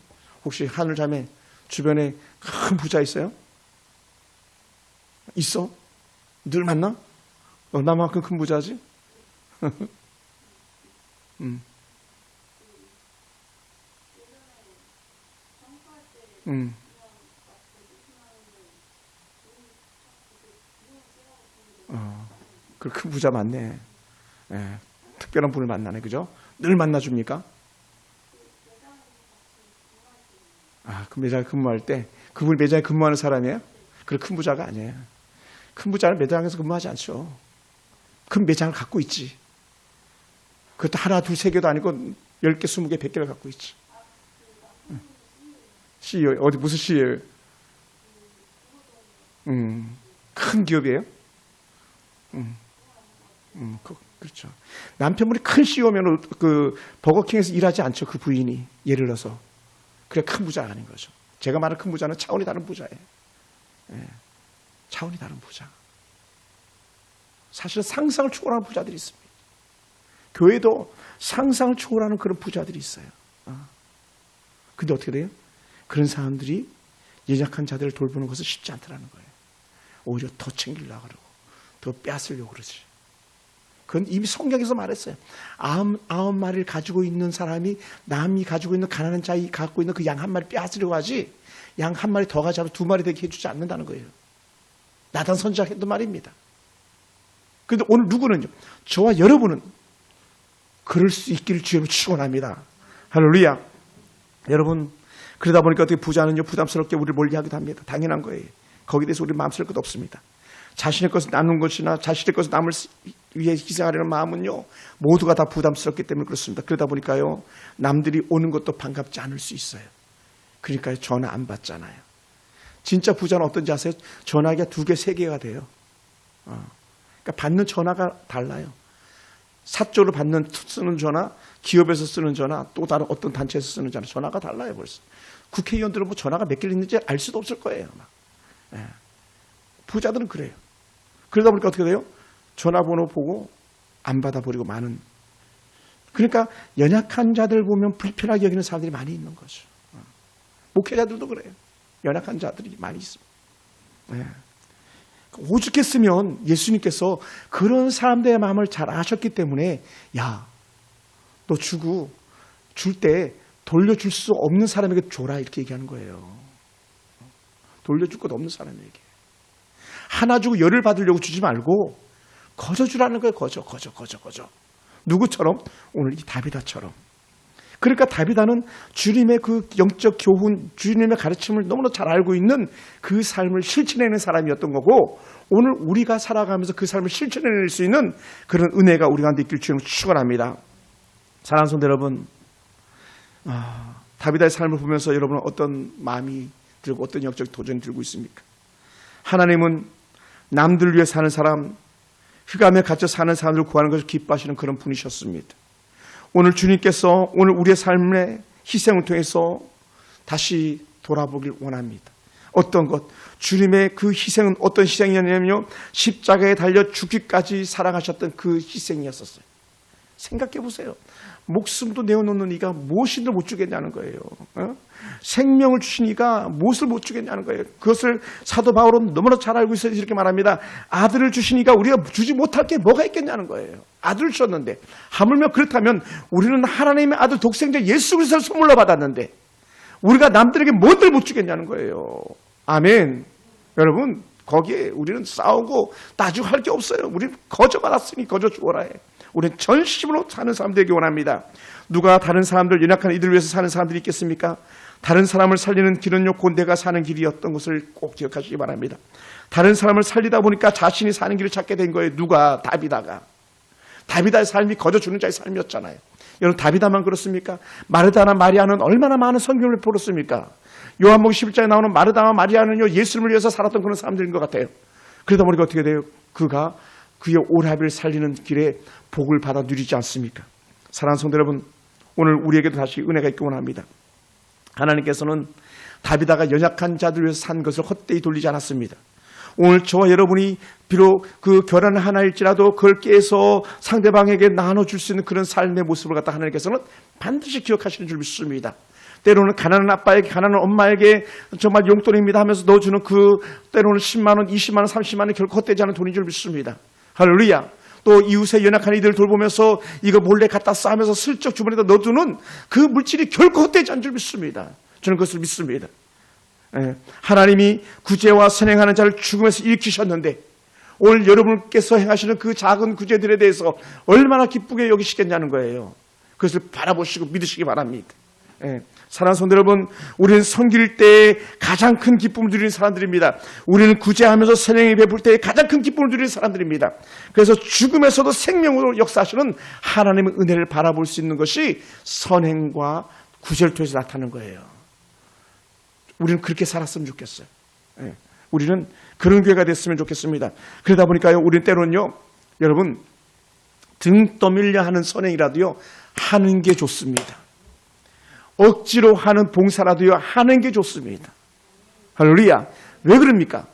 혹시 하늘자매 주변에 큰 부자 있어요? 있어? 늘 만나? 나만큼 큰 부자지? 그 큰 부자 맞네. 특별한 분을 만나네, 그죠? 늘 만나줍니까? 그 매장에 근무할 때 그분 매장에 근무하는 사람이에요? 그 큰 부자가 아니에요. 큰 부자는 매장에서 근무하지 않죠. 큰 매장을 갖고 있지. 그것도 하나, 둘, 세 개도 아니고 10개, 20개, 100개를 갖고 있지. CEO, 어디 무슨 CEO예요? 큰 기업이에요? 그렇죠. 남편분이 큰 CEO면 그 버거킹에서 일하지 않죠. 그 부인이 예를 들어서. 그래 큰 부자가 아닌 거죠. 제가 말하는 큰 부자는 차원이 다른 부자예요. 차원이 다른 부자. 사실은 상상을 초월하는 부자들이 있습니다. 교회도 상상을 초월하는 그런 부자들이 있어요. 근데 어떻게 돼요? 그런 사람들이 연약한 자들을 돌보는 것은 쉽지 않다는 거예요. 오히려 더 챙기려고 그러고 더 빼앗으려고 그러지. 그건 이미 성경에서 말했어요. 9마리를 가지고 있는 사람이 남이 가지고 있는 가난한 자이 갖고 있는 그 양 한 마리 빼앗으려고 하지, 양 한 마리 더 가져도 2마리 되게 해주지 않는다는 거예요. 나단 선지자가 했던 말입니다. 그런데 오늘 누구는요? 저와 여러분은 그럴 수 있기를 주여로 축원합니다. 할렐루야. 여러분, 그러다 보니까 어떻게 부자는요 부담스럽게 우리를 멀리하기도 합니다. 당연한 거예요. 거기에 대해서 우리 마음 쓸 것 없습니다. 자신의 것을 나누는 것이나 자신의 것을 남을 위해 희생하려는 마음은요 모두가 다 부담스럽기 때문에 그렇습니다. 그러다 보니까요 남들이 오는 것도 반갑지 않을 수 있어요. 그러니까 전화 안 받잖아요. 진짜 부자는 어떤지 아세요? 전화기가 2개, 3개가 돼요. 그러니까 받는 전화가 달라요. 사적으로 쓰는 전화, 기업에서 쓰는 전화, 또 다른 어떤 단체에서 쓰는 전화가 달라요. 벌써 국회의원들은 뭐 전화가 몇 개 있는지 알 수도 없을 거예요. 부자들은 그래요. 그러다 보니까 어떻게 돼요? 전화번호 보고 안 받아버리고 많은. 그러니까 연약한 자들 보면 불편하게 여기는 사람들이 많이 있는 거죠. 목회자들도 그래요. 연약한 자들이 많이 있습니다. 오죽했으면 예수님께서 그런 사람들의 마음을 잘 아셨기 때문에 야, 너 주고 줄 때 돌려줄 수 없는 사람에게 줘라 이렇게 얘기하는 거예요. 돌려줄 것 없는 사람에게. 하나 주고 열을 받으려고 주지 말고 거저 주라는 거예요. 거저. 누구처럼? 오늘 이 다비다처럼. 그러니까 다비다는 주님의 그 영적 교훈, 주님의 가르침을 너무나 잘 알고 있는 그 삶을 실천해내는 사람이었던 거고, 오늘 우리가 살아가면서 그 삶을 실천해낼 수 있는 그런 은혜가 우리 가운데 있길 주님을 축원합니다. 사랑하는 성도 여러분, 다비다의 삶을 보면서 여러분은 어떤 마음이 들고 어떤 영적 도전이 들고 있습니까? 하나님은 남들을 위해 사는 사람, 흑암에 갇혀 사는 사람들을 구하는 것을 기뻐하시는 그런 분이셨습니다. 오늘 주님께서 오늘 우리의 삶의 희생을 통해서 다시 돌아보길 원합니다. 어떤 것? 주님의 그 희생은 어떤 희생이었냐면요, 십자가에 달려 죽기까지 사랑하셨던 그 희생이었었어요. 생각해 보세요. 목숨도 내어놓는 이가 무엇인들 못 주겠냐는 거예요. 생명을 주신 이가 무엇을 못 주겠냐는 거예요. 그것을 사도 바울은 너무나 잘 알고 있어서 이렇게 말합니다. 아들을 주신 이가 우리가 주지 못할 게 뭐가 있겠냐는 거예요. 아들을 주셨는데, 하물며 그렇다면 우리는 하나님의 아들 독생자 예수 그리스도를 선물로 받았는데 우리가 남들에게 뭔들 못 주겠냐는 거예요. 아멘. 여러분, 거기에 우리는 싸우고 따지고 할 게 없어요. 우리는 거저 받았으니 거저 주어라 해. 우리는 전심으로 사는 사람들에게 원합니다. 누가 다른 사람들, 연약한 이들을 위해서 사는 사람들이 있겠습니까? 다른 사람을 살리는 길은요, 곧 내가 사는 길이었던 것을 꼭 기억하시기 바랍니다. 다른 사람을 살리다 보니까 자신이 사는 길을 찾게 된 거예요. 누가? 다비다가. 다비다의 삶이 거저 주는 자의 삶이었잖아요. 여러분, 다비다만 그렇습니까? 마르다나 마리아는 얼마나 많은 성경을 풀었습니까? 요한복음 11장에 나오는 마르다와 마리아는요, 예수님을 위해서 살았던 그런 사람들인 것 같아요. 그러다 보니까 어떻게 돼요? 그가 그의 오라비를 살리는 길에 복을 받아 누리지 않습니까? 사랑하는 성도 여러분, 오늘 우리에게도 다시 은혜가 있기 원합니다. 하나님께서는 다비다가 연약한 자들 위해서 산 것을 헛되이 돌리지 않았습니다. 오늘 저와 여러분이 비록 그 결혼 하나일지라도 그걸 깨서 상대방에게 나눠줄 수 있는 그런 삶의 모습을 갖다 하나님께서는 반드시 기억하시는 줄 믿습니다. 때로는 가난한 아빠에게, 가난한 엄마에게 정말 용돈입니다 하면서 넣어주는 그 때로는 10만 원, 20만 원, 30만 원 결코 헛되지 않은 돈인 줄 믿습니다. 할렐루야. 또 이웃의 연약한 이들을 돌보면서 이거 몰래 갖다 싸면서 슬쩍 주머니에다 넣어두는 그 물질이 결코 헛되지 않은 줄 믿습니다. 저는 그것을 믿습니다. 하나님이 구제와 선행하는 자를 죽음에서 일으키셨는데 오늘 여러분께서 행하시는 그 작은 구제들에 대해서 얼마나 기쁘게 여기시겠냐는 거예요. 그것을 바라보시고 믿으시기 바랍니다. 사랑하는 성도 여러분, 우리는 섬길 때 가장 큰 기쁨을 누리는 사람들입니다. 우리는 구제하면서 선행을 베풀 때 가장 큰 기쁨을 누리는 사람들입니다. 그래서 죽음에서도 생명으로 역사하시는 하나님의 은혜를 바라볼 수 있는 것이 선행과 구제를 통해서 나타나는 거예요. 우리는 그렇게 살았으면 좋겠어요. 우리는 그런 교회가 됐으면 좋겠습니다. 그러다 보니까요, 우리는 때로는요, 여러분, 등 떠밀려 하는 선행이라도요, 하는 게 좋습니다. 억지로 하는 봉사라도요, 하는 게 좋습니다. 할렐루야. 왜 그럽니까?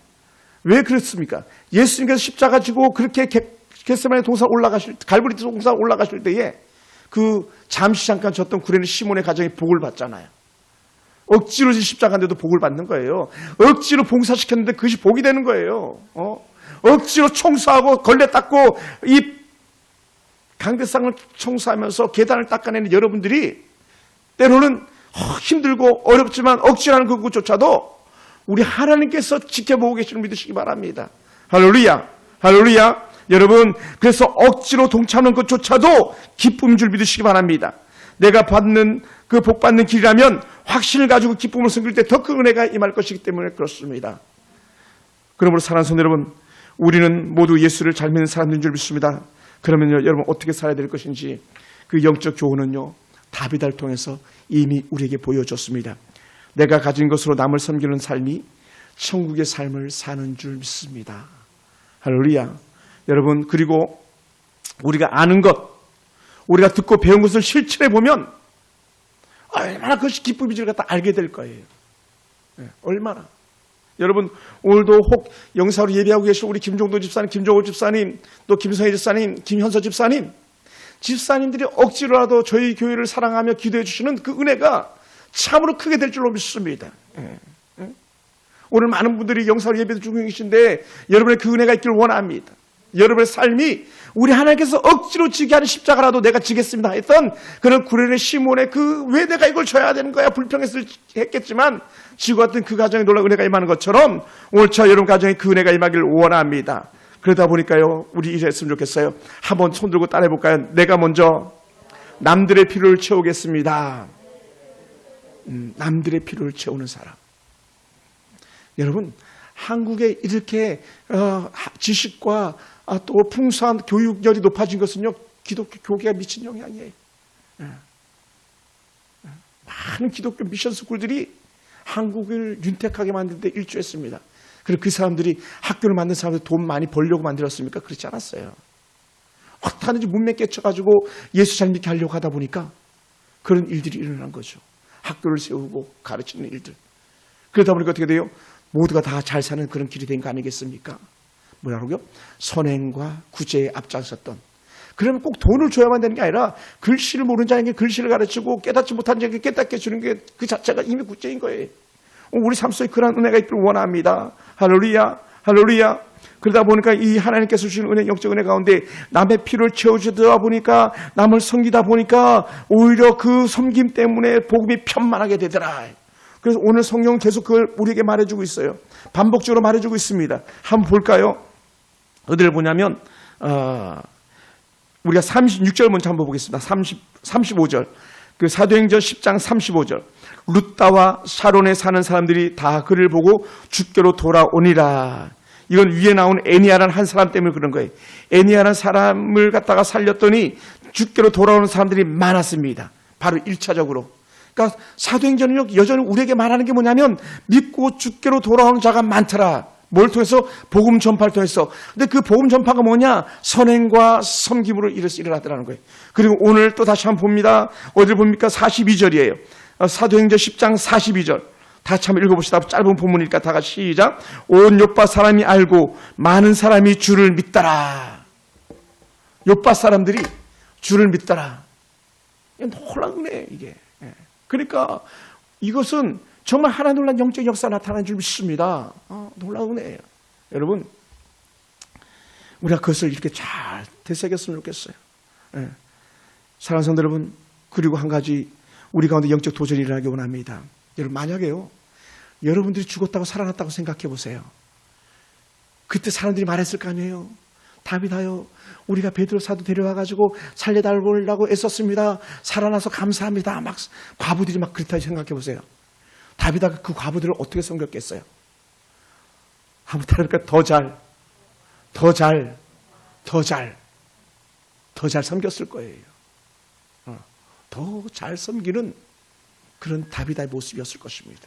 왜 그렇습니까? 예수님께서 십자가 지고 그렇게 겟세마네 동산 올라가실, 갈보리 동산 올라가실 때에 그 잠시 잠깐 졌던 구레네 시몬의 가정이 복을 받잖아요. 억지로 십자가인데도 복을 받는 거예요. 억지로 봉사시켰는데 그것이 복이 되는 거예요. 억지로 청소하고 걸레 닦고 이 강대상을 청소하면서 계단을 닦아내는 여러분들이 때로는 힘들고 어렵지만 억지라는 그것조차도 우리 하나님께서 지켜보고 계시는 믿으시기 바랍니다. 할렐루야. 할렐루야. 여러분, 그래서 억지로 동참하는 것조차도 기쁨인 줄 믿으시기 바랍니다. 내가 받는 그 복 받는 길이라면 확신을 가지고 기쁨을 섬길 때 더 큰 은혜가 임할 것이기 때문에 그렇습니다. 그러므로 사랑하는 성도 여러분, 우리는 모두 예수를 잘 믿는 사람들인 줄 믿습니다. 그러면요, 여러분 어떻게 살아야 될 것인지 그 영적 교훈은요, 다비다를 통해서 이미 우리에게 보여줬습니다. 내가 가진 것으로 남을 섬기는 삶이 천국의 삶을 사는 줄 믿습니다. 할렐루야. 여러분, 그리고 우리가 아는 것, 우리가 듣고 배운 것을 실천해 보면 얼마나 그것이 기쁨인지를 갖다 알게 될 거예요. 얼마나. 여러분, 오늘도 혹 영사로 예배하고 계신 우리 김종도 집사님, 김종호 집사님, 또 김성희 집사님, 김현서 집사님, 집사님들이 억지로라도 저희 교회를 사랑하며 기도해 주시는 그 은혜가 참으로 크게 될 줄로 믿습니다. 오늘 많은 분들이 영사로 예배 중이신데 여러분의 그 은혜가 있기를 원합니다. 여러분의 삶이 우리 하나님께서 억지로 지게 하는 십자가라도 내가 지겠습니다 했던 그런 구레네 시몬의 왜 내가 이걸 져야 되는 거야 불평했겠지만 지고 왔던 그 가정에 놀라운 은혜가 임하는 것처럼 오늘 저 여러분 가정에 그 은혜가 임하기를 원합니다. 그러다 보니까요 우리 이랬으면 좋겠어요. 한번 손 들고 따라해볼까요? 내가 먼저 남들의 필요를 채우겠습니다. 남들의 필요를 채우는 사람. 여러분 한국에 이렇게 지식과 또 풍성한 교육열이 높아진 것은요 기독교 교계가 미친 영향이에요. 많은 기독교 미션 스쿨들이 한국을 윤택하게 만드는 데 일조했습니다. 그리고 그 사람들이 학교를 만든 사람들 돈 많이 벌려고 만들었습니까? 그렇지 않았어요. 어떻게 하는지 문맥 깨쳐가지고 예수 잘 믿게 하려고 하다 보니까 그런 일들이 일어난 거죠. 학교를 세우고 가르치는 일들. 그러다 보니까 어떻게 돼요? 모두가 다 잘 사는 그런 길이 된 거 아니겠습니까? 뭐라고요? 선행과 구제에 앞장섰던. 그러면 꼭 돈을 줘야만 되는 게 아니라 글씨를 모르는 자에게 글씨를 가르치고 깨닫지 못한 자에게 깨닫게 해주는 게 그 자체가 이미 구제인 거예요. 우리 삶 속에 그런 은혜가 있기를 원합니다. 할렐루야, 할렐루야. 그러다 보니까 이 하나님께서 주신 은혜, 영적 은혜 가운데 남의 필요를 채워주다 보니까 남을 섬기다 보니까 오히려 그 섬김 때문에 복음이 편만하게 되더라. 그래서 오늘 성경은 계속 그걸 우리에게 말해주고 있어요. 반복적으로 말해주고 있습니다. 한번 볼까요? 어디를 보냐면 우리가 36절 먼저 한번 보겠습니다. 35절. 그 사도행전 10장 35절. 룻다와 샤론에 사는 사람들이 다 그를 보고 주께로 돌아오니라. 이건 위에 나온 애니아라는 한 사람 때문에 그런 거예요. 애니아라는 사람을 갖다가 살렸더니 주께로 돌아오는 사람들이 많았습니다. 바로 1차적으로. 그러니까 사도행전은 여전히 우리에게 말하는 게 뭐냐면 믿고 주께로 돌아오는 자가 많더라. 뭘 통해서? 복음 전파를 통해서. 근데 그 복음 전파가 뭐냐? 선행과 섬김으로 일어나더라는 거예요. 그리고 오늘 또 다시 한번 봅니다. 어디를 봅니까? 42절이에요. 사도행전 10장 42절. 다 같이 한번 읽어봅시다. 짧은 본문이니까 다 같이 시작. 온 요파 사람이 알고 많은 사람이 주를 믿더라. 요파 사람들이 주를 믿더라. 놀라운 은혜예요, 이게. 그러니까 이것은 정말 하나 놀란 영적 역사 나타나는 줄 믿습니다. 놀라운 은혜예요. 여러분, 우리가 그것을 이렇게 잘 되새겼으면 좋겠어요. 사랑하는 성도 여러분, 그리고 한 가지 우리 가운데 영적 도전이 일어나기 원합니다. 여러분, 만약에요, 여러분들이 죽었다고 살아났다고 생각해 보세요. 그때 사람들이 말했을 거 아니에요. 다윗아요, 우리가 베드로 사도 데려와가지고 살려달라고 애썼습니다. 살아나서 감사합니다. 막 과부들이 막 그렇다고 생각해 보세요. 다윗아가 그 과부들을 어떻게 섬겼겠어요? 한번 다르니까 더 잘 섬겼을 거예요. 더 잘 섬기는 그런 다윗아의 모습이었을 것입니다.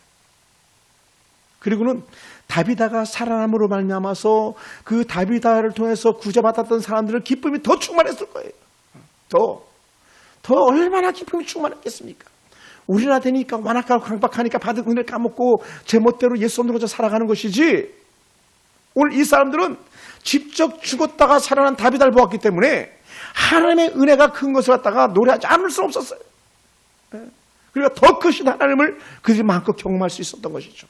그리고는 다윗아가 살아남으로 말미암아서 그 다윗아를 통해서 구제받았던 사람들은 기쁨이 더 충만했을 거예요. 더 얼마나 기쁨이 충만했겠습니까? 우리나 되니까 완악하고 강박하니까 받은 은혜를 까먹고 제 멋대로 예수 없는 것을 살아가는 것이지, 오늘 이 사람들은 직접 죽었다가 살아난 다윗아를 보았기 때문에 하나님의 은혜가 큰 것을 갖다가 노래하지 않을 수 없었어요. 그러니까 더 크신 하나님을 그들이 마음껏 경험할 수 있었던 것이죠.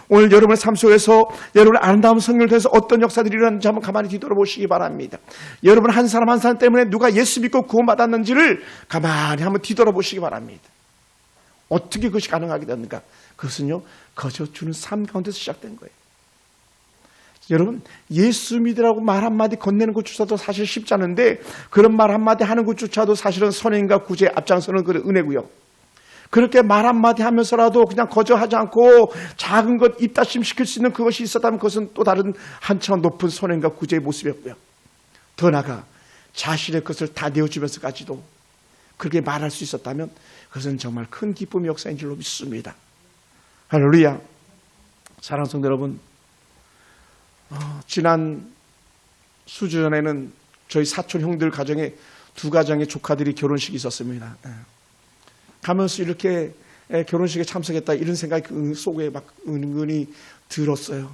오늘 여러분의 삶 속에서 여러분의 아름다운 성령을 통해서 어떤 역사들이 일어났는지 한번 가만히 뒤돌아보시기 바랍니다. 여러분 한 사람 한 사람 때문에 누가 예수 믿고 구원받았는지를 가만히 한번 뒤돌아보시기 바랍니다. 어떻게 그것이 가능하게 됐는가? 그것은요, 거저 주는 삶 가운데서 시작된 거예요. 여러분, 예수 믿으라고 말 한마디 건네는 것조차도 사실 쉽지 않은데, 그런 말 한마디 하는 것조차도 사실은 선행과 구제에 앞장서는 그런 은혜고요. 그렇게 말 한마디 하면서라도 그냥 거저하지 않고 작은 것 입다심 시킬 수 있는 그것이 있었다면 그것은 또 다른 한참 높은 선행과 구제의 모습이었고요. 더 나아가 자신의 것을 다 내어주면서까지도 그렇게 말할 수 있었다면 그것은 정말 큰 기쁨의 역사인 줄로 믿습니다. 할렐루야. 사랑하는 성도 여러분, 지난 수주 전에는 저희 사촌 형들 가정에 두 가정의 조카들이 결혼식이 있었습니다. 가면서 이렇게 결혼식에 참석했다 이런 생각이 그 속에 막 은근히 들었어요.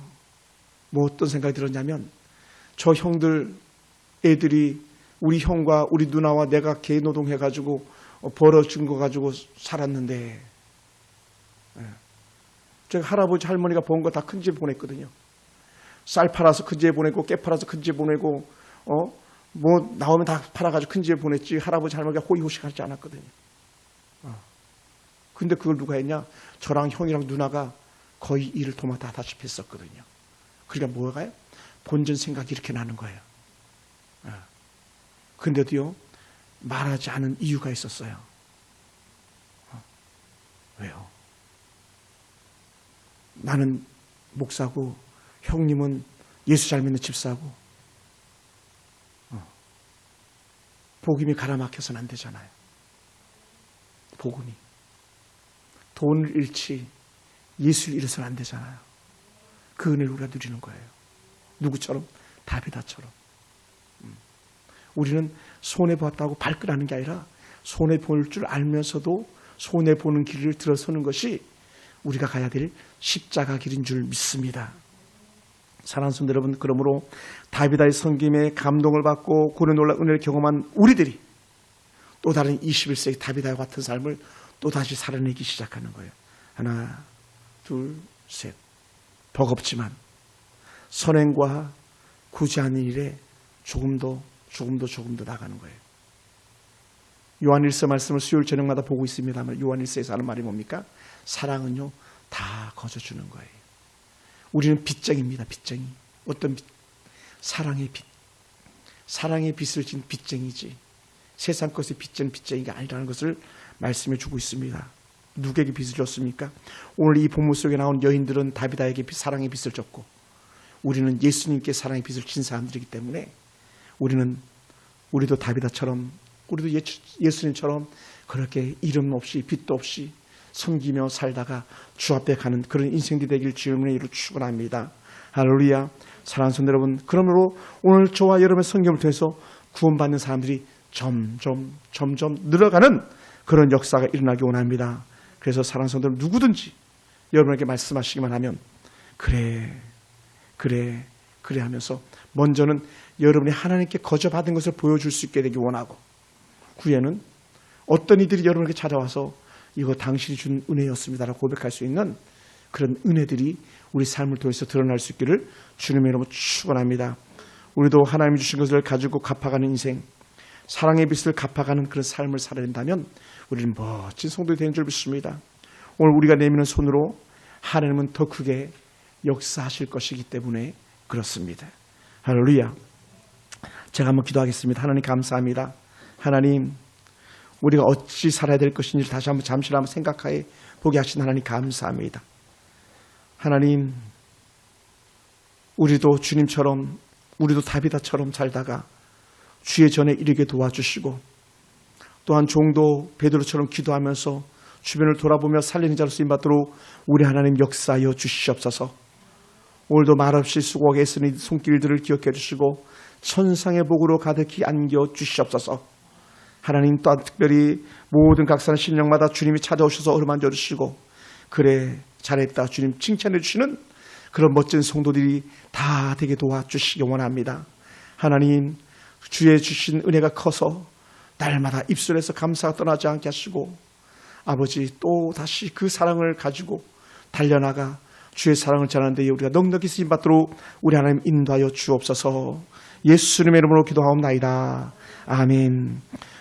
뭐 어떤 생각이 들었냐면, 저 형들 애들이 우리 형과 우리 누나와 내가 개노동해가지고 벌어준 거 가지고 살았는데, 제가 할아버지 할머니가 본 거 다 큰 집 보냈거든요. 쌀 팔아서 큰 집 보내고 깨 팔아서 큰 집 보내고 뭐 나오면 다 팔아가지고 큰 집에 보냈지 할아버지 할머니가 호의호식 하지 않았거든요. 근데 그걸 누가 했냐? 저랑 형이랑 누나가 거의 일을 도맡아다시피 했었거든요. 그러니까 뭐가요? 본전 생각이 이렇게 나는 거예요. 근데도요, 말하지 않은 이유가 있었어요. 왜요? 나는 목사고 형님은 예수 잘 믿는 집사고 복음이 가라막혀서는 안 되잖아요. 복음이 돈을 잃지 예수를 잃어서는 안 되잖아요. 그 은혜를 우리가 누리는 거예요. 누구처럼? 다비다처럼. 우리는 손해보았다고 발끈하는 게 아니라 손해볼 줄 알면서도 손해보는 길을 들어서는 것이 우리가 가야 될 십자가 길인 줄 믿습니다. 사랑하는 성도 여러분, 그러므로 다비다의 섬김에 감동을 받고 구원의 놀라운 은혜를 경험한 우리들이 또 다른 21세기 다비다와 같은 삶을 또다시 살아내기 시작하는 거예요. 하나, 둘, 셋. 버겁지만 선행과 구제하는 일에 조금 더 나가는 거예요. 요한일서 말씀을 수요일 저녁마다 보고 있습니다만 요한일서에서 하는 말이 뭡니까? 사랑은요 다 거저주는 거예요. 우리는 빚쟁이입니다. 빚쟁이. 어떤 빚? 사랑의 빚. 사랑의 빚을 진 빚쟁이지 세상 것에 빚진 빚쟁이가 아니라는 것을 말씀해 주고 있습니다. 누구에게 빚을 줬습니까? 오늘 이 본문 속에 나온 여인들은 다비다에게 사랑의 빚을 졌고 우리는 예수님께 사랑의 빚을 진 사람들이기 때문에 우리도 다비다처럼 우리도 예수님처럼 그렇게 이름 없이 빚도 없이 섬기며 살다가 주 앞에 가는 그런 인생이 되길 주님의 이름으로 축원합니다. 할렐루야. 사랑하는 성도 여러분, 그러므로 오늘 저와 여러분의 성경을 통해서 구원받는 사람들이 점점 늘어가는 그런 역사가 일어나기 원합니다. 그래서 사랑하는 성도 여러분, 누구든지 여러분에게 말씀하시기만 하면 그래 하면서 먼저는 여러분이 하나님께 거저받은 것을 보여줄 수 있게 되기 원하고 후에는 어떤 이들이 여러분에게 찾아와서 이거 당신이 준 은혜였습니다라고 고백할 수 있는 그런 은혜들이 우리 삶을 통해서 드러날 수 있기를 주님의 이름으로 축원합니다. 우리도 하나님이 주신 것을 가지고 갚아가는 인생, 사랑의 빚을 갚아가는 그런 삶을 살아낸다면 우리는 멋진 성도이 되는 줄 믿습니다. 오늘 우리가 내미는 손으로 하나님은 더 크게 역사하실 것이기 때문에 그렇습니다. 할렐루야. 제가 한번 기도하겠습니다. 하나님 감사합니다. 하나님, 우리가 어찌 살아야 될 것인지 다시 한번 잠시 한번 생각해 보게 하신 하나님 감사합니다. 하나님, 우리도 주님처럼 우리도 다비다처럼 살다가 주의 전에 이르게 도와주시고 또한 종도 베드로처럼 기도하면서 주변을 돌아보며 살리는 자로 쓰임받도록 우리 하나님 역사하여 주시옵소서. 오늘도 말없이 수고하게 애쓰는 손길들을 기억해 주시고 천상의 복으로 가득히 안겨 주시옵소서. 하나님 또한 특별히 모든 각사는 신령마다 주님이 찾아오셔서 어루만져 주시고 그래 잘했다 주님 칭찬해 주시는 그런 멋진 성도들이 다 되게 도와주시기 원합니다. 하나님, 주의 주신 은혜가 커서 날마다 입술에서 감사가 떠나지 않게 하시고 아버지 또 다시 그 사랑을 가지고 달려나가 주의 사랑을 전하는 데 우리가 넉넉히 쓰임받도록 우리 하나님 인도하여 주옵소서. 예수님의 이름으로 기도하옵나이다. 아멘.